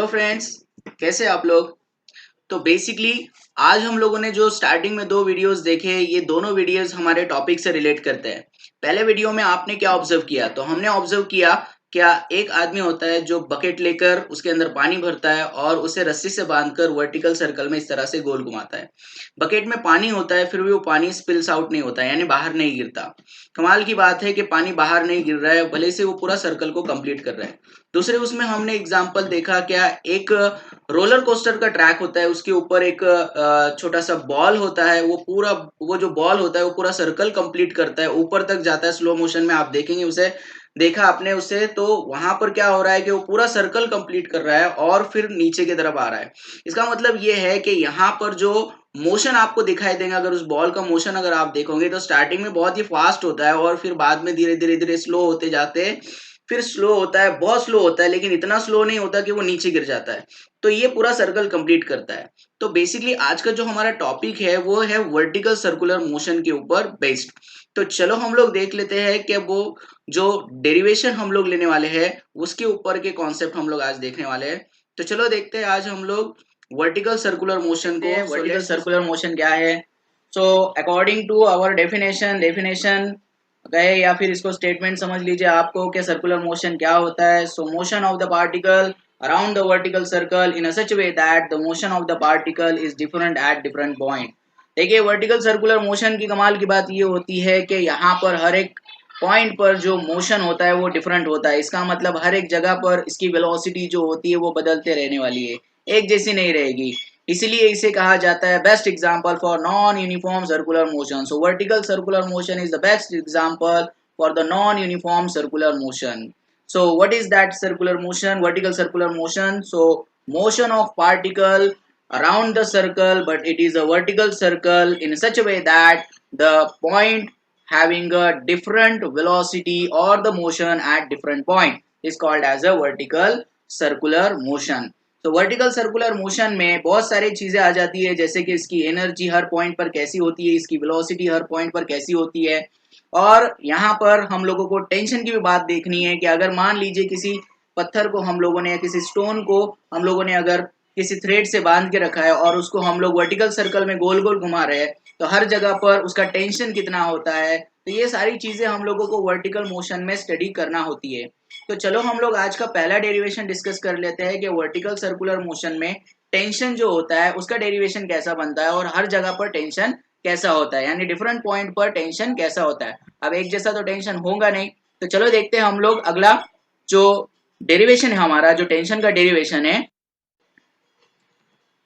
Hello friends, कैसे आप लोग। तो बेसिकली आज हम लोगों ने जो स्टार्टिंग में दो वीडियोस देखे, ये दोनों वीडियोस हमारे टॉपिक से रिलेट करते हैं। पहले वीडियो में आपने क्या ऑब्जर्व किया, तो हमने ऑब्जर्व किया क्या एक आदमी होता है जो बकेट लेकर उसके अंदर पानी भरता है और उसे रस्सी से बांधकर वर्टिकल सर्कल में इस तरह से गोल घुमाता है। बकेट में पानी होता है, फिर भी वो पानी स्पिल्स आउट नहीं होता है, यानी बाहर नहीं गिरता। कमाल की बात है कि पानी बाहर नहीं गिर रहा है, भले से वो पूरा सर्कल को कंप्लीट कर रहा है। दूसरे उसमें हमने एग्जांपल देखा, क्या एक रोलर कोस्टर का ट्रैक होता है, उसके ऊपर एक छोटा सा बॉल होता है, वो जो बॉल होता है वो पूरा सर्कल कंप्लीट करता है, ऊपर तक जाता है। स्लो मोशन में आप देखेंगे उसे, देखा आपने उसे, तो वहां पर क्या हो रहा है कि वो पूरा सर्कल कंप्लीट कर रहा है और फिर नीचे की तरफ आ रहा है। इसका मतलब ये है कि यहाँ पर जो मोशन आपको दिखाई देगा, अगर उस बॉल का मोशन अगर आप देखोगे तो स्टार्टिंग में बहुत ही फास्ट होता है और फिर बाद में धीरे धीरे धीरे स्लो होते जाते हैं। फिर स्लो होता है, बहुत स्लो होता है, लेकिन इतना स्लो नहीं होता कि वो नीचे गिर जाता है। तो ये पूरा सर्कल कंप्लीट करता है। तो बेसिकली आज का जो हमारा टॉपिक है वो है वर्टिकल सर्कुलर मोशन के ऊपर बेस्ड। तो चलो हम लोग देख लेते हैं कि वो जो डेरिवेशन हम लोग लेने वाले हैं उसके ऊपर के कॉन्सेप्ट हम लोग आज देखने वाले हैं। तो चलो देखते हैं आज हम लोग वर्टिकल सर्कुलर मोशन को। वर्टिकल सर्कुलर मोशन क्या है? So according to our definition गए, या फिर इसको स्टेटमेंट समझ लीजिए आपको कि सर्कुलर मोशन क्या होता है। सो motion of the particle around the vertical circle in such way that the motion of the particle is different at different point. देखिए, वर्टिकल सर्कुलर मोशन की कमाल की बात ये होती है कि यहाँ पर हर एक पॉइंट पर जो मोशन होता है वो डिफरेंट होता है। इसका मतलब हर एक जगह पर इसकी वेलोसिटी जो होती है वो बदलते रहने वाली है, एक जैसी नहीं रहेगी। इसीलिए इसे कहा जाता है best example for non uniform circular motion. So vertical circular motion is the best example for the non uniform circular motion. So what is that circular motion? Vertical circular motion. So motion of particle around the circle, but it is a vertical circle in such a way that the point having a different velocity or the motion at different point is called as a vertical circular motion. तो vertical circular motion में बहुत सारी चीजें आ जाती है, जैसे कि इसकी एनर्जी हर पॉइंट पर कैसी होती है, इसकी वेलोसिटी हर पॉइंट पर कैसी होती है। और यहाँ पर हम लोगों को टेंशन की भी बात देखनी है कि अगर मान लीजिए किसी पत्थर को हम लोगों ने या किसी स्टोन को हम लोगों ने अगर किसी थ्रेड से बांध के रखा है और उसको हम लोग वर्टिकल सर्कल में गोल गोल घुमा रहे हैं, तो हर जगह पर उसका टेंशन कितना होता है। तो ये सारी चीजें हम लोगों को वर्टिकल मोशन में स्टडी करना होती है। तो चलो हम लोग आज का पहला डेरिवेशन डिस्कस कर लेते हैं कि वर्टिकल सर्कुलर मोशन में टेंशन जो होता है उसका डेरिवेशन कैसा बनता है और हर जगह पर टेंशन कैसा होता है, यानी डिफरेंट पॉइंट पर टेंशन कैसा होता है। अब एक जैसा तो टेंशन होगा नहीं। तो चलो देखते हैं हम लोग अगला जो डेरिवेशन है, हमारा जो टेंशन का डेरिवेशन है।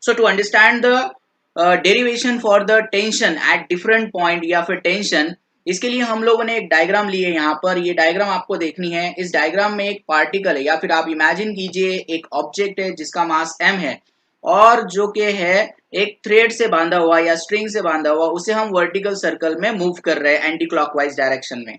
So to understand the derivation for the tension at different point या फिर टेंशन, इसके लिए हम लोगों ने एक डायग्राम ली है। यहाँ पर ये डायग्राम आपको देखनी है। इस डायग्राम में एक पार्टिकल है, या फिर आप इमेजिन कीजिए एक ऑब्जेक्ट है जिसका मास m है और जो कि है एक थ्रेड से बांधा हुआ या स्ट्रिंग से बांधा हुआ, उसे हम वर्टिकल सर्कल में मूव कर रहे हैं एंटी क्लॉकवाइज डायरेक्शन में।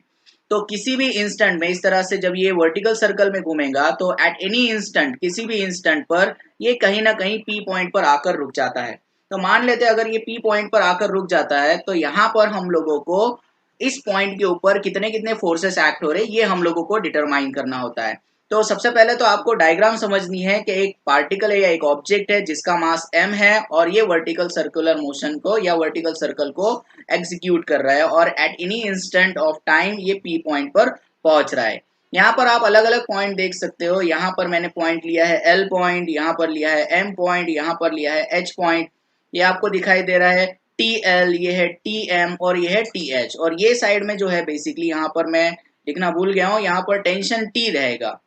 तो किसी भी इंस्टेंट में इस तरह से जब ये वर्टिकल सर्कल में घूमेगा तो एट एनी इंस्टेंट, किसी भी इंस्टेंट पर ये कहीं ना कहीं पी पॉइंट पर आकर रुक जाता है। तो मान लेते हैं अगर ये पी पॉइंट पर आकर रुक जाता है तो यहाँ पर हम लोगों को इस पॉइंट के ऊपर कितने कितने फोर्सेस एक्ट हो रहे हैं ये हम लोगों को डिटरमाइन करना होता है। तो सबसे पहले तो आपको डायग्राम समझनी है कि एक पार्टिकल है या एक ऑब्जेक्ट है जिसका मास m है और ये वर्टिकल सर्कुलर मोशन को या वर्टिकल सर्कल को एग्जीक्यूट कर रहा है और eight any instant of time ये पी पॉइंट पर पहुंच रहा है। यहाँ पर आप अलग अलग पॉइंट देख सकते हो। यहाँ पर मैंने पॉइंट लिया है L पॉइंट, यहाँ पर लिया है M पॉइंट, यहाँ पर लिया है H पॉइंट। ये आपको दिखाई दे रहा है TL, ये है TM और ये है TH। और ये साइड में जो है बेसिकली यहाँ पर मैं लिखना भूल गया हूँ, यहाँ पर टेंशन T रहेगा।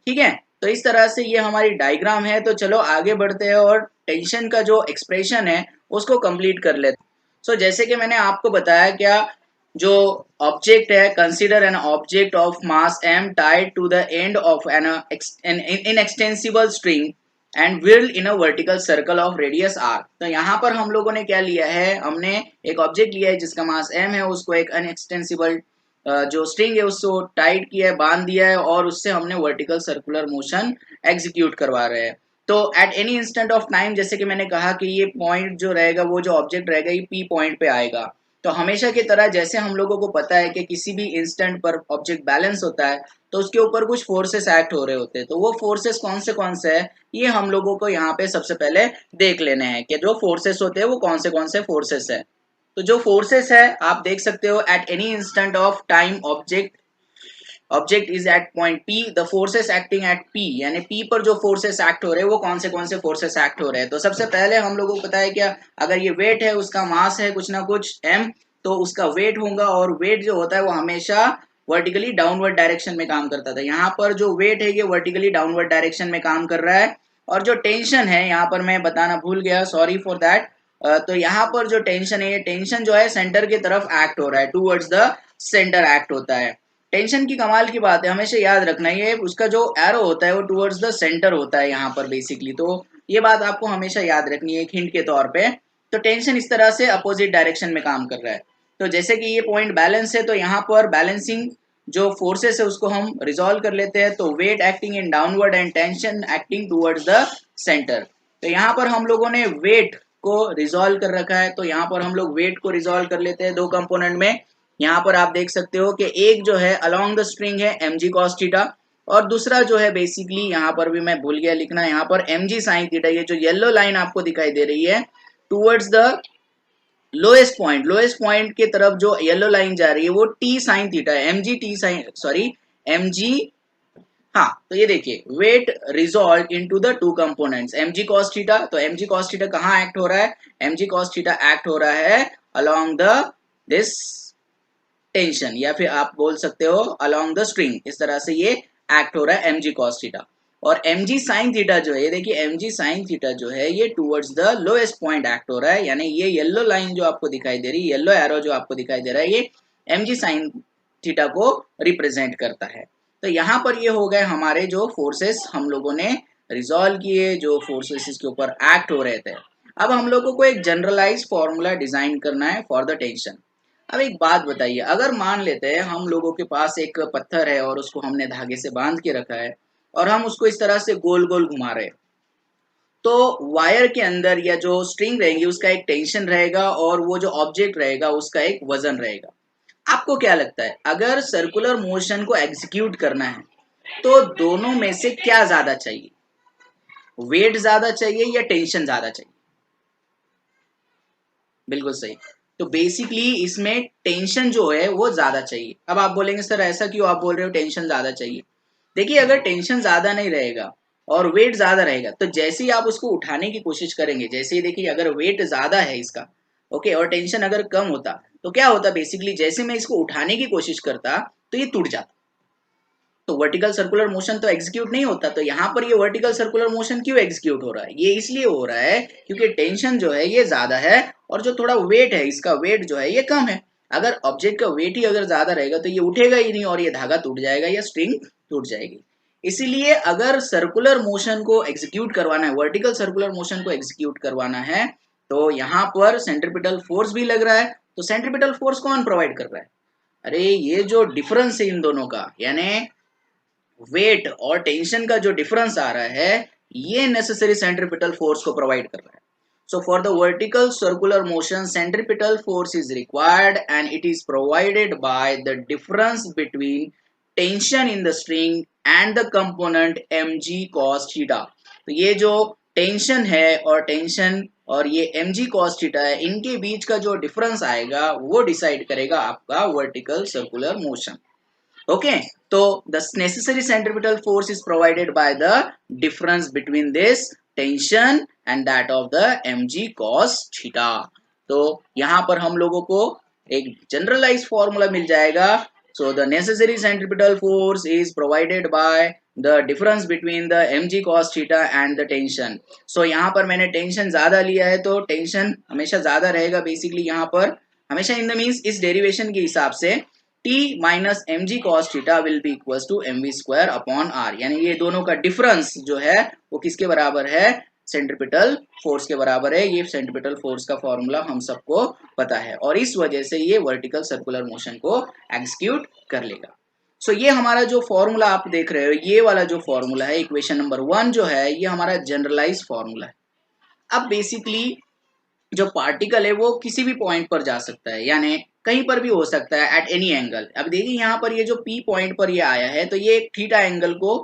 ठीक है, तो इस तरह से ये हमारी डायग्राम है। तो चलो आगे बढ़ते हैं और टेंशन का जो एक्सप्रेशन है उसको कंप्लीट कर लेते हैं। सो जैसे कि मैंने आपको बताया, क्या जो ऑब्जेक्ट है, consider an object of mass m tied to the end of an inextensible string and whirled in a vertical circle of radius r। तो यहाँ पर हम लोगों ने क्या लिया है, हमने एक ऑब्जेक्ट लिया है जिसका मास m है, उसको एक अनएक्सटेंसिबल जो स्ट्रिंग है उसको टाइट किया है, बांध दिया है और उससे हमने वर्टिकल सर्कुलर मोशन एग्जीक्यूट करवा रहे हैं। तो eight any instant of time, जैसे कि मैंने कहा कि ये पॉइंट जो रहेगा, वो जो ऑब्जेक्ट रहेगा ये पी पॉइंट पे आएगा। तो हमेशा की तरह जैसे हम लोगों को पता है कि किसी भी इंस्टेंट पर ऑब्जेक्ट बैलेंस होता है तो उसके ऊपर कुछ फोर्सेस एक्ट हो रहे होते हैं, तो वो फोर्सेस कौन से है ये हम लोगों को यहाँ पे सबसे पहले देख लेने हैं कि जो फोर्सेस होते हैं वो कौन से फोर्सेस है। तो जो फोर्सेस है आप देख सकते हो, at any instant of time object is at point P, the forces acting at P, यानी पी पर जो फोर्सेस एक्ट हो रहे हैं वो कौन से फोर्सेस एक्ट हो रहे हैं। तो सबसे पहले हम लोगों को पता है क्या, अगर ये वेट है, उसका मास है कुछ ना कुछ m, तो उसका वेट होगा, और वेट जो होता है वो हमेशा वर्टिकली डाउनवर्ड डायरेक्शन में काम करता था। यहाँ पर जो वेट है ये वर्टिकली डाउनवर्ड डायरेक्शन में काम कर रहा है, और जो टेंशन है यहाँ पर मैं बताना भूल गया, सॉरी फॉर दैट। तो यहाँ पर जो टेंशन है, ये टेंशन जो है सेंटर की तरफ एक्ट हो रहा है, टूवर्ड्स द सेंटर एक्ट होता है। टेंशन की कमाल की बात है, हमेशा याद रखना ये उसका जो एरो होता है वो टुवर्ड्स द सेंटर होता है यहाँ पर बेसिकली, तो ये बात आपको हमेशा याद रखनी है एक हिंट के तौर पे। तो टेंशन इस तरह से अपोजिट डायरेक्शन में काम कर रहा है। तो जैसे कि ये पॉइंट बैलेंस है, तो यहाँ पर बैलेंसिंग जो फोर्सेस है उसको हम रिजॉल्व कर लेते हैं। तो weight acting in downward and tension acting towards the centre. तो यहाँ पर हम लोगों ने वेट को रिजॉल्व कर रखा है, तो यहाँ पर हम लोग वेट को रिजॉल्व कर लेते हैं दो कंपोनेंट में। यहाँ पर आप देख सकते हो कि एक जो है अलोंग द स्ट्रिंग है mg cos थीटा, और दूसरा जो है बेसिकली यहाँ पर भी मैं भूल गया लिखना, यहाँ पर mg sin थीटा। ये जो येलो लाइन आपको दिखाई दे रही है टुवर्ड्स द लोएस्ट पॉइंट की तरफ जो येलो लाइन जा रही है वो t sin थीटा है, mg, हाँ। तो ये देखिए weight resolve into the two components mg cos theta. तो mg cos थीटा कहाँ एक्ट हो रहा है, mg cos थीटा एक्ट हो रहा है अलोंग द दिस टेंशन, या फिर आप बोल सकते हो अलोंग द स्ट्रिंग, इस तरह से ये एक्ट हो रहा है mg cos थीटा। और mg sin थीटा जो है, ये देखिए mg sin थीटा जो है ये towards the lowest point act हो रहा है, यानी ये येलो लाइन जो आपको दिखाई दे रही है, येलो एरो जो आपको दिखाई दे रहा है, ये mg sin थीटा को रिप्रेजेंट करता है। तो यहाँ पर ये हो गए हमारे जो फोर्सेस हम लोगों ने रिजॉल्व किए, जो फोर्सेस इसके ऊपर एक्ट हो रहे थे। अब हम लोगों को एक जनरलाइज फॉर्मूला डिजाइन करना है फॉर द टेंशन। अब एक बात बताइए, अगर मान लेते हैं हम लोगों के पास एक पत्थर है और उसको हमने धागे से बांध के रखा है और हम उसको इस तरह से गोल गोल घुमा रहे हैं, तो वायर के अंदर या जो स्ट्रिंग रहेगी उसका एक टेंशन रहेगा और वो जो ऑब्जेक्ट रहेगा उसका एक वजन रहेगा। आपको क्या लगता है, अगर सर्कुलर मोशन को एग्जीक्यूट करना है तो दोनों में से क्या ज्यादा चाहिए, वेट ज्यादा चाहिए या टेंशन ज्यादा चाहिए? बिल्कुल सही। तो बेसिकली इसमें टेंशन जो है वो ज्यादा चाहिए। अब आप बोलेंगे सर ऐसा क्यों आप बोल रहे हो टेंशन ज्यादा चाहिए? देखिए अगर टेंशन ज्यादा नहीं रहेगा और वेट ज्यादा रहेगा तो जैसे ही आप उसको उठाने की कोशिश करेंगे, जैसे ही देखिए अगर वेट ज्यादा है इसका, ओके, और टेंशन अगर कम होता तो क्या होता, बेसिकली जैसे मैं इसको उठाने की कोशिश करता तो ये टूट जाता, तो वर्टिकल सर्कुलर मोशन तो एग्जीक्यूट नहीं होता। तो यहाँ पर ये वर्टिकल सर्कुलर मोशन क्यों एग्जीक्यूट हो रहा है, ये इसलिए हो रहा है क्योंकि टेंशन जो है ये ज्यादा है और जो थोड़ा वेट है इसका वेट जो है ये कम है। अगर ऑब्जेक्ट का वेट ही अगर ज्यादा रहेगा तो ये उठेगा ही नहीं और ये धागा टूट जाएगा या स्ट्रिंग टूट जाएगी। इसीलिए अगर सर्कुलर मोशन को एग्जीक्यूट करवाना है, वर्टिकल सर्कुलर मोशन को एग्जीक्यूट करवाना है, तो यहाँ पर सेंट्रीपिटल फोर्स भी लग रहा है। तो सेंट्रीपिटल फोर्स कौन प्रोवाइड कर रहा है? अरे ये जो डिफरेंस है इन दोनों का, यानी वेट और टेंशन का जो डिफरेंस आ रहा है, ये नेसेसरी सेंट्रीपिटल फोर्स को प्रोवाइड कर रहा है। So for the vertical circular motion, centripetal force is required and it is provided by the difference between tension in the string and the component mg cos theta। तो ये जो tension है और tension और ये mg cos theta है, इनके बीच का जो डिफरेंस आएगा वो डिसाइड करेगा आपका vertical circular motion. Okay, so the necessary centripetal force is provided by the difference between this tension and that of the mg cos theta। तो यहाँ पर हम लोगों को एक जनरलाइज फॉर्मूला मिल जाएगा। So the necessary centripetal force is provided by the difference between the mg cos theta and the tension। So यहाँ पर मैंने टेंशन ज्यादा लिया है तो टेंशन हमेशा ज्यादा रहेगा, बेसिकली यहाँ पर हमेशा इन द मीन्स इस डेरिवेशन के हिसाब से t minus M G cos theta will be equal to M V square upon R, यानी ये दोनों का डिफरेंस जो है वो किसके बराबर है, सेंट्रीपिटल फोर्स के बराबर है। ये सेंट्रीपिटल फोर्स का फॉर्मूला हम सबको पता है और इस वजह से ये वर्टिकल सर्कुलर मोशन को एग्जीक्यूट कर लेगा। सो ये हमारा जो फॉर्मूला आप देख रहे हो, ये वाला जो फॉर्मूला है इक्वेशन नंबर 1 जो है, ये हमारा जनरलाइज फॉर्मूला है। अब बेसिकली जो पार्टिकल है वो किसी भी पॉइंट पर जा सकता है, यानी कहीं पर भी हो सकता है एट एनी एंगल। अब देखिए यहाँ पर ये जो पी पॉइंट पर ये आया है तो ये एक थीटा एंगल को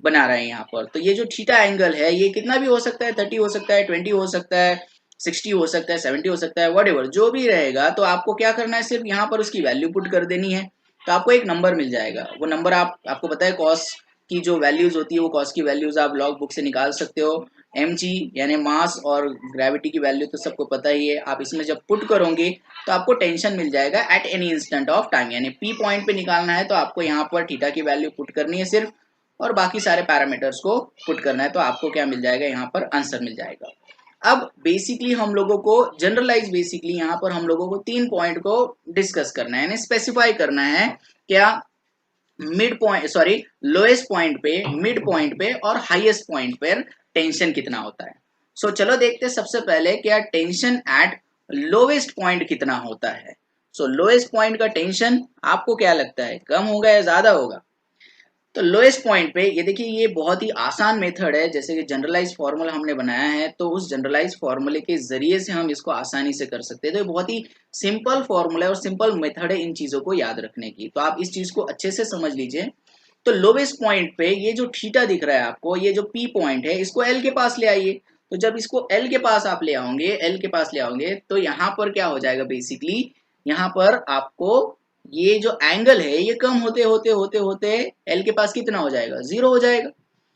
बना रहा है यहाँ पर। तो ये जो थीटा एंगल है ये कितना भी हो सकता है, 30 हो सकता है, 20 हो सकता है, 60 हो सकता है, 70 हो सकता है, व्हाटएवर जो भी रहेगा। तो आपको क्या करना है, सिर्फ यहाँ पर उसकी वैल्यू पुट कर देनी है तो आपको एक नंबर मिल जाएगा। वो नंबर आपको पता है कॉस की जो वैल्यूज होती है वो कॉस की वैल्यूज आप लॉग बुक से निकाल सकते हो। mg यानी मास और ग्रेविटी की वैल्यू तो सबको पता ही है। आप इसमें जब पुट करोगे तो आपको टेंशन मिल जाएगा eight any instant of time, यानी पी पॉइंट पे निकालना है तो आपको यहाँ पर थीटा की वैल्यू पुट करनी है सिर्फ, और बाकी सारे पैरामीटर्स को पुट करना है तो आपको क्या मिल जाएगा, यहाँ पर आंसर मिल जाएगा। अब बेसिकली हम लोगों को जनरलाइज बेसिकली यहाँ पर हम लोगों को 3 पॉइंट को डिस्कस करना है, यानी स्पेसिफाई करना है क्या mid point sorry lowest point पे, मिड पॉइंट पे और हाईएस्ट पॉइंट पर टेंशन कितना होता है। सो चलो देखते हैं सबसे पहले क्या टेंशन एट लोएस्ट पॉइंट कितना होता है। सो लोएस्ट पॉइंट का टेंशन आपको क्या लगता है, कम होगा या ज्यादा होगा? तो लोएस्ट पॉइंट पे ये देखिए, ये बहुत ही आसान मेथड है। जैसे कि जनरलाइज फार्मूला हमने बनाया है तो उस जनरलाइज फार्मूले के जरिए से हम इसको आसानी से कर सकते हैं। तो ये बहुत ही सिंपल फार्मूला है और सिंपल मेथड है इन चीजों को याद रखने की, तो आप इस चीज को अच्छे से समझ लीजिए। तो लोवेस्ट पॉइंट पे ये जो थीटा दिख रहा है आपको, ये जो पी पॉइंट है इसको एल के पास ले आइए। तो जब इसको एल के पास आप ले आओगे, एल के पास ले आओगे तो यहाँ पर क्या हो जाएगा, बेसिकली यहाँ पर आपको ये जो एंगल है ये कम होते होते होते होते एल के पास कितना हो जाएगा, जीरो हो जाएगा।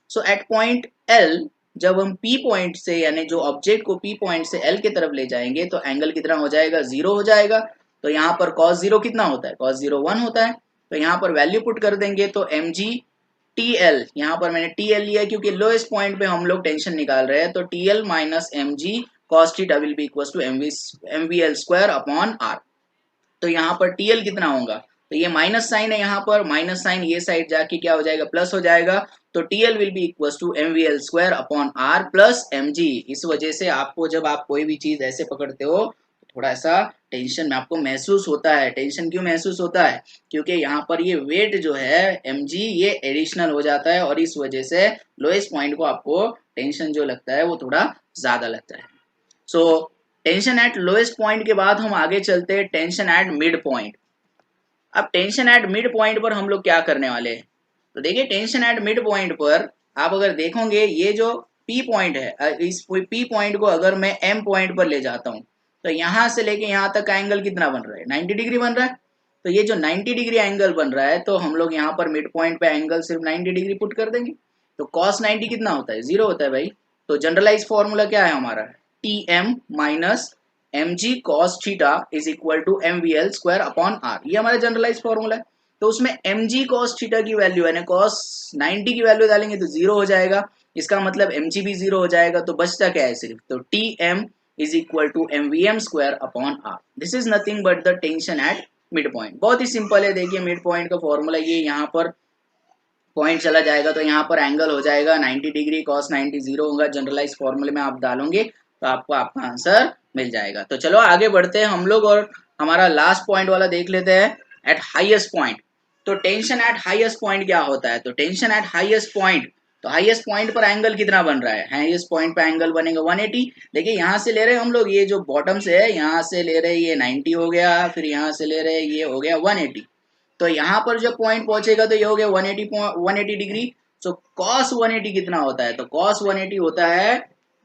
सो एट पॉइंट एल जब हम पी पॉइंट से यानी जो ऑब्जेक्ट को पी पॉइंट से एल के तरफ ले जाएंगे तो एंगल कितना हो जाएगा, जीरो हो जाएगा। तो यहाँ पर कॉस जीरो कितना होता है, कॉस जीरो 1 होता है। तो यहाँ पर वैल्यू पुट कर देंगे तो एम जी टी एल, यहाँ पर मैंने टी एल लिया क्योंकि लोएस्ट पॉइंट पे हम लोग टेंशन निकाल रहे हैं। तो T L minus M G cos theta will be equal to M V L square upon R. तो यहाँ पर टी एल कितना होगा, तो ये माइनस साइन है, यहाँ पर माइनस साइन ये साइड जाके क्या हो जाएगा, प्लस हो जाएगा। तो T L will be equal to M V L square upon R plus M G. इस वजह से आपको जब आप कोई भी चीज ऐसे पकड़ते हो थोड़ा सा टेंशन में आपको महसूस होता है। टेंशन क्यों महसूस होता है, क्योंकि यहाँ पर ये वेट जो है mg ये एडिशनल हो जाता है और इस वजह से लोएस्ट पॉइंट को आपको टेंशन जो लगता है वो थोड़ा ज्यादा लगता है। So tension eight lowest point के बाद हम आगे चलते हैं टेंशन एट मिड पॉइंट। अब टेंशन एट मिड पॉइंट पर हम लोग क्या करने वाले हैं, तो देखिए टेंशन एट मिड पॉइंट पर आप अगर देखोगे ये जो पी पॉइंट है, इस पी पॉइंट को अगर मैं एम पॉइंट पर ले जाता हूँ तो यहां से लेके यहां तक का एंगल कितना बन रहा है, 90 डिग्री बन रहा है। तो ये जो 90 डिग्री एंगल बन रहा है तो हम लोग यहाँ पर मिड पॉइंट पे एंगल सिर्फ 90 डिग्री पुट कर देंगे। तो cos 90 कितना होता है, जीरो होता है भाई। तो जनरलाइज फॉर्मूला क्या है हमारा, T M minus M G cos theta is equal to M V L square upon R, ये हमारा जनरलाइज फॉर्मूला है। तो उसमें एम जी कॉस थीटा की वैल्यू यानी कॉस 90 की वैल्यू डालेंगे तो जीरो हो जाएगा, इसका मतलब एम जी भी जीरो हो जाएगा। तो बचता क्या है सिर्फ, तो T M is equal to mvm square upon r. This is nothing but the tension at midpoint. बहुत ही सिंपल है, देखिए मिड पॉइंट का फॉर्मूला ये, यहाँ पर पॉइंट चला जाएगा तो यहाँ पर एंगल हो जाएगा 90 डिग्री, cos 90 जीरो होगा। जनरलाइज फॉर्मूले में आप डालोगे तो आपको आपका आंसर मिल जाएगा। तो चलो आगे बढ़ते हैं हम लोग और हमारा लास्ट पॉइंट वाला देख लेते हैं, एट हाईएस्ट पॉइंट। तो टेंशन एट हाईएस्ट पॉइंट क्या होता है, तो टेंशन एट हाईएस्ट पॉइंट, तो हाईएस्ट पॉइंट पर एंगल कितना बन रहा है, हाईएस्ट पॉइंट पे एंगल बनेगा 180। देखिए यहाँ से ले रहे हैं हम लोग, ये जो बॉटम से है यहाँ से ले रहे हैं ये 90 हो गया, फिर यहाँ से ले रहे हैं ये हो गया 180। तो यहाँ पर जब पॉइंट पहुंचेगा तो ये हो गया 180 डिग्री। सो cos 180 कितना होता है, तो cos 180 होता है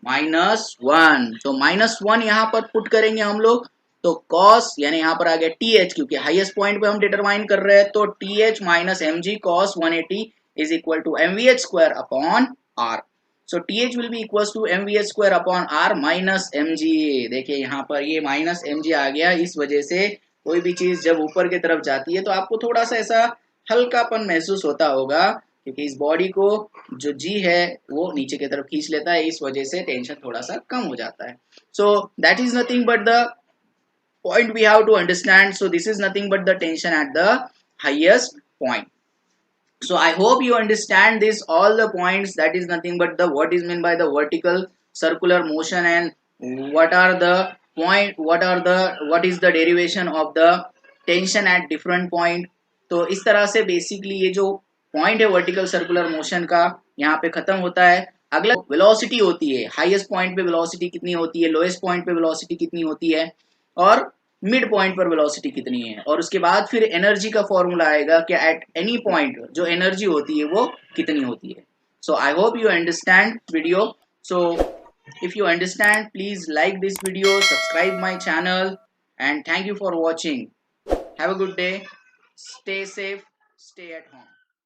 -1। तो -1 यहाँ पर पुट करेंगे हम लोग। तो cos यानी यहाँ पर आ गया th, क्योंकि हाईएस्ट पॉइंट पे हम डिटरमाइन कर रहे हैं। तो th minus M G cos 180 is equal to M V H square upon R. So th will be equal to M V H square upon R minus M G. देखिए यहाँ पर ये माइनस एम जी आ गया, इस वजह से कोई भी चीज जब ऊपर की तरफ जाती है तो आपको थोड़ा सा ऐसा हल्कापन महसूस होता होगा, क्योंकि इस बॉडी को जो जी है वो नीचे की तरफ खींच लेता है, इस वजह से टेंशन थोड़ा सा कम हो जाता है। So that is nothing but the point we have to understand. So this is nothing but the tension at the highest point. So I hope you understand this all the points, that is nothing but the what is meant by the vertical circular motion and what are the what is the derivation of the tension at different point. तो इस तरह से basically ये जो point है vertical circular motion का यहाँ पे खत्म होता है। अगला वेलोसिटी होती है, हाईएस्ट पॉइंट पे वेलोसिटी कितनी होती है, लोएस्ट पॉइंट पे वेलोसिटी कितनी होती है और मिड पॉइंट पर वेलोसिटी कितनी है। और उसके बाद फिर एनर्जी का फॉर्मूला आएगा कि एट एनी पॉइंट जो एनर्जी होती है वो कितनी होती है। So I hope you understand video. So if you understand, please like this video, subscribe my channel, and thank you for watching. Have a good day. Stay safe. Stay at home.